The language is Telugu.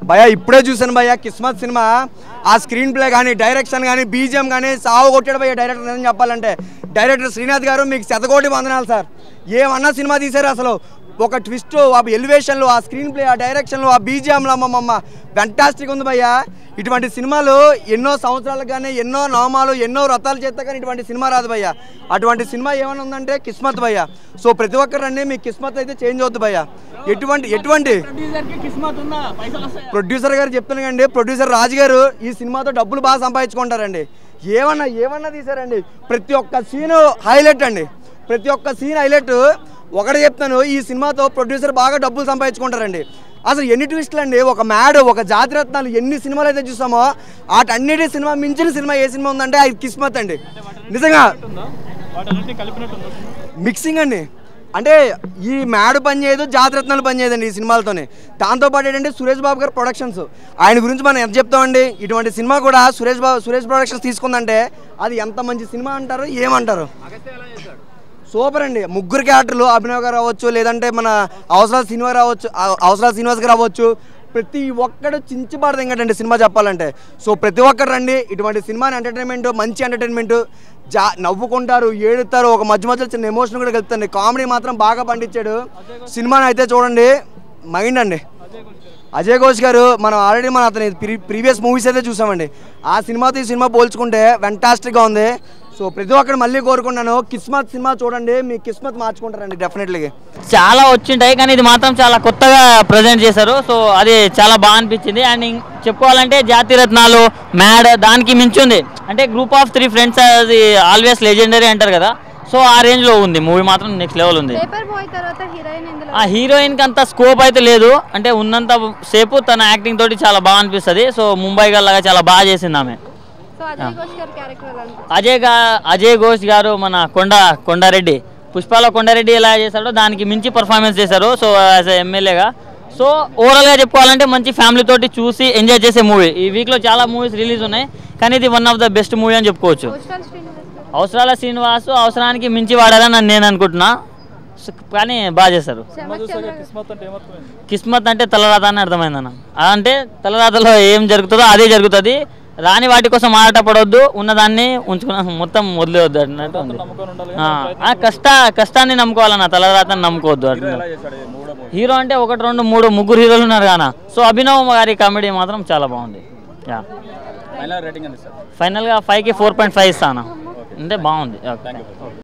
భయ్యా ఇప్పుడే చూసాను భయ్యా కిస్మత్ సినిమా. ఆ స్క్రీన్ ప్లే కానీ డైరెక్షన్ కానీ బీజిఎం కానీ సాగు కొట్టాడు భయ్యా డైరెక్టర్. ఏం చెప్పాలంటే డైరెక్టర్ శ్రీనాథ్ గారు మీకు శతకోటి వందనాలు సార్. ఏమన్నా సినిమా తీశారు అసలు. ఒక ట్విస్ట్, ఆ ఎలివేషన్లు, ఆ స్క్రీన్ ప్లే, ఆ డైరెక్షన్లు, ఆ బీజిఎంలు అమ్మమ్మ ఫ్యాంటాస్టిక్ ఉంది భయ్యా. ఇటువంటి సినిమాలు ఎన్నో సంవత్సరాలకు కానీ ఎన్నో నామాలు ఎన్నో వ్రతాలు చేస్తే కానీ ఇటువంటి సినిమా రాదు భయ్యా. అటువంటి సినిమా ఏమైనా ఉందంటే కిస్మత్ భయ్యా. సో ప్రతి ఒక్కరండి మీ కిస్మత్ అయితే చేంజ్ అవుతుంది భయ్యా. ఎటువంటి ప్రొడ్యూసర్ గారు చెప్తున్నాను కండి, ప్రొడ్యూసర్ రాజు గారు ఈ సినిమాతో డబ్బులు బాగా సంపాదించుకుంటారండి. ఏమన్నా తీసారండి. ప్రతి ఒక్క సీను హైలైట్ అండి. ప్రతి ఒక్క సీన్ హైలైట్. ఒకటి చెప్తాను, ఈ సినిమాతో ప్రొడ్యూసర్ బాగా డబ్బులు సంపాదించుకుంటారండి. అసలు ఎన్ని ట్విస్టులు అండి. ఒక మ్యాడ్, ఒక జాతిరత్నాలు ఎన్ని సినిమాలు అయితే చూసామో వాటన్నిటి సినిమా మించిన సినిమా ఏ సినిమా ఉందంటే అది కిస్మత్ అండి. నిజంగా మిక్సింగ్ అండి. అంటే ఈ మ్యాడ్ పని చేయదు, జాతిరత్నాలు పని చేయదండి ఈ సినిమాలతోనే. దాంతోపాటు ఏంటంటే సురేష్ బాబు గారు ప్రొడక్షన్స్, ఆయన గురించి మనం ఎంత చెప్తామండి. ఇటువంటి సినిమా కూడా సురేష్ ప్రొడక్షన్స్ తీసుకుందంటే అది ఎంత మంచి సినిమా అంటారు, ఏమంటారు. సూపర్ అండి. ముగ్గురు క్యారెక్టర్లు, అభినవ్ గారు రావచ్చు, లేదంటే మన అవసరాల శ్రీనివాస్ గారు రావచ్చు. ప్రతి ఒక్కడు చించిపడదు ఇంకటండి సినిమా చెప్పాలంటే. సో ప్రతి ఒక్కరు రండి. ఇటువంటి సినిమాని ఎంటర్టైన్మెంట్, మంచి ఎంటర్టైన్మెంట్, నవ్వుకుంటారు, ఏడుతారు, ఒక మధ్యలో చిన్న ఎమోషన్ కూడా కలుపుతుంది. కామెడీ మాత్రం బాగా పండించాడు. సినిమాని అయితే చూడండి, మైండ్ అండి. అజయ్ ఘోష్ గారు మనం ఆల్రెడీ అతని ప్రీవియస్ మూవీస్ అయితే చూసామండి. ఆ సినిమాతో ఈ సినిమా పోల్చుకుంటే ఫ్యాంటాస్టిక్గా ఉంది. సో ప్రతి ఒక్కరు మళ్ళీ కోరుకున్నాను, కిస్మత్ సినిమా చూడండి, మీ కిస్మత్ మార్చుకుంటారండి డెఫినెట్లీ. చాలా వచ్చింటాయి కానీ ఇది మాత్రం చాలా కొత్తగా ప్రజెంట్ చేశారు. సో అది చాలా బాగా అనిపించింది. అండ్ చెప్పుకోవాలంటే జాతిరత్నాలు, మ్యాడ్ దానికి మించింది. అంటే గ్రూప్ ఆఫ్ 3 ఫ్రెండ్స్ అది ఆల్వేస్ లెజెండరీ అంటారు కదా. సో ఆ రేంజ్లో ఉంది మూవీ, మాత్రం నెక్స్ట్ లెవెల్ ఉంది. ఆ హీరోయిన్కి అంత స్కోప్ అయితే లేదు. అంటే ఉన్నంత సేపు తన యాక్టింగ్ తోటి చాలా బాగా అనిపిస్తుంది. సో ముంబై గల్లాగా చాలా బాగా చేసింది ఆమె. అజయ్ ఘోష్ గారు మన కొండారెడ్డి, పుష్పాలో కొండారెడ్డి ఎలా చేశాడో దానికి మించి పర్ఫార్మెన్స్ చేశారు. సో యాజ్ ఎమ్మెల్యేగా. సో ఓవరాల్గా చెప్పుకోవాలంటే మంచి ఫ్యామిలీ తోటి చూసి ఎంజాయ్ చేసే మూవీ. ఈ వీక్లో చాలా మూవీస్ రిలీజ్ ఉన్నాయి కానీ ఇది one of the best movie అని చెప్పుకోవచ్చు. అవసరాల శ్రీనివాస్ అవసరానికి మించి వాడాలని నేను అనుకుంటున్నా, కానీ బాగా చేశారు. కిస్మత్ అంటే తలరాత అని అర్థమైందన్న. అంటే తలరాతలో ఏం జరుగుతుందో అదే జరుగుతుంది. రాని వాటి కోసం ఆటపడవద్దు, ఉన్నదాన్ని ఉంచుకున్న మొత్తం వదిలేవద్దు అన్నట్టు ఉంది. కష్టాన్ని నమ్ముకోవాలన్న, తలరాతని నమ్ముకోవద్దు. హీరో అంటే 1, 2, 3, 3 హీరోలు ఉన్నారు కానా. సో అభినవ్ గారి కామెడీ మాత్రం చాలా బాగుంది. ఫైనల్గా 5కి 4.5 ఇస్తాను. అంటే బాగుంది.